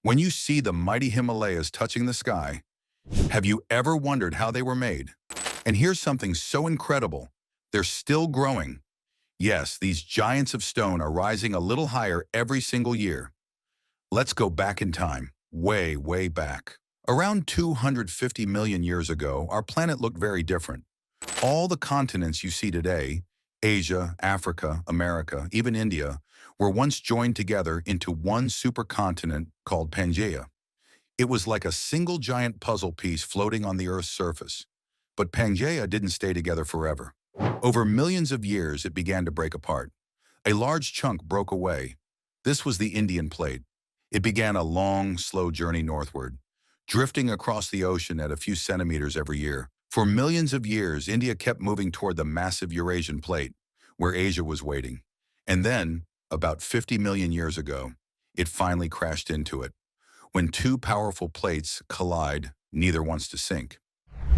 When you see the mighty Himalayas touching the sky, have you ever wondered how they were made? And here's something so incredible. They're still growing. Yes, these giants of stone are rising a little higher every single year. Let's go back in time, way, way back. Around 250 million years ago, our planet looked very different. All the continents you see today, Asia, Africa, America, even India, were once joined together into one supercontinent called Pangaea. It was like a single giant puzzle piece floating on the Earth's surface. But Pangaea didn't stay together forever. Over millions of years, it began to break apart. A large chunk broke away. This was the Indian plate. It began a long, slow journey northward, drifting across the ocean at a few centimeters every year. For millions of years, India kept moving toward the massive Eurasian plate, where Asia was waiting. And then, about 50 million years ago, it finally crashed into it. When two powerful plates collide, neither wants to sink.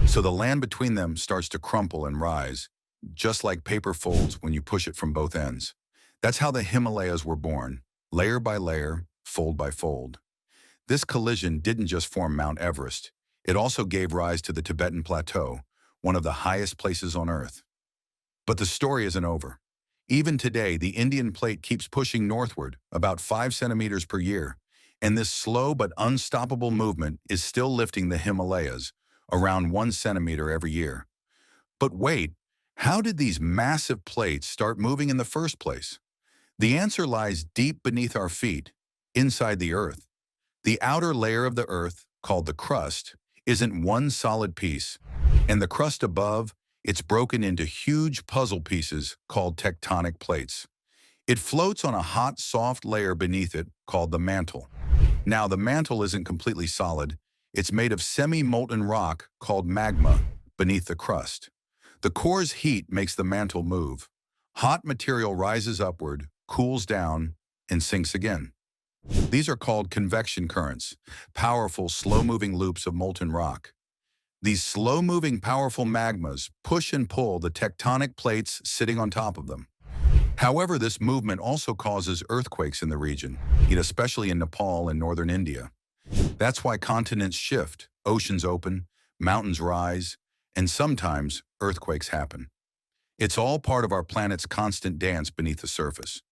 So the land between them starts to crumple and rise, just like paper folds when you push it from both ends. That's how the Himalayas were born, layer by layer, fold by fold. This collision didn't just form Mount Everest. It also gave rise to the Tibetan Plateau, one of the highest places on Earth. But the story isn't over. Even today, the Indian plate keeps pushing northward, about 5 centimeters per year, and this slow but unstoppable movement is still lifting the Himalayas, around 1 centimeter every year. But wait, how did these massive plates start moving in the first place? The answer lies deep beneath our feet, inside the Earth. The outer layer of the Earth, called the crust, isn't one solid piece, and the crust above, it's broken into huge puzzle pieces called tectonic plates. It floats on a hot, soft layer beneath it called the mantle. Now, the mantle isn't completely solid. It's made of semi-molten rock called magma beneath the crust. The core's heat makes the mantle move. Hot material rises upward, cools down, and sinks again. These are called convection currents, powerful, slow-moving loops of molten rock. These slow-moving, powerful magmas push and pull the tectonic plates sitting on top of them. However, this movement also causes earthquakes in the region, especially in Nepal and northern India. That's why continents shift, oceans open, mountains rise, and sometimes earthquakes happen. It's all part of our planet's constant dance beneath the surface.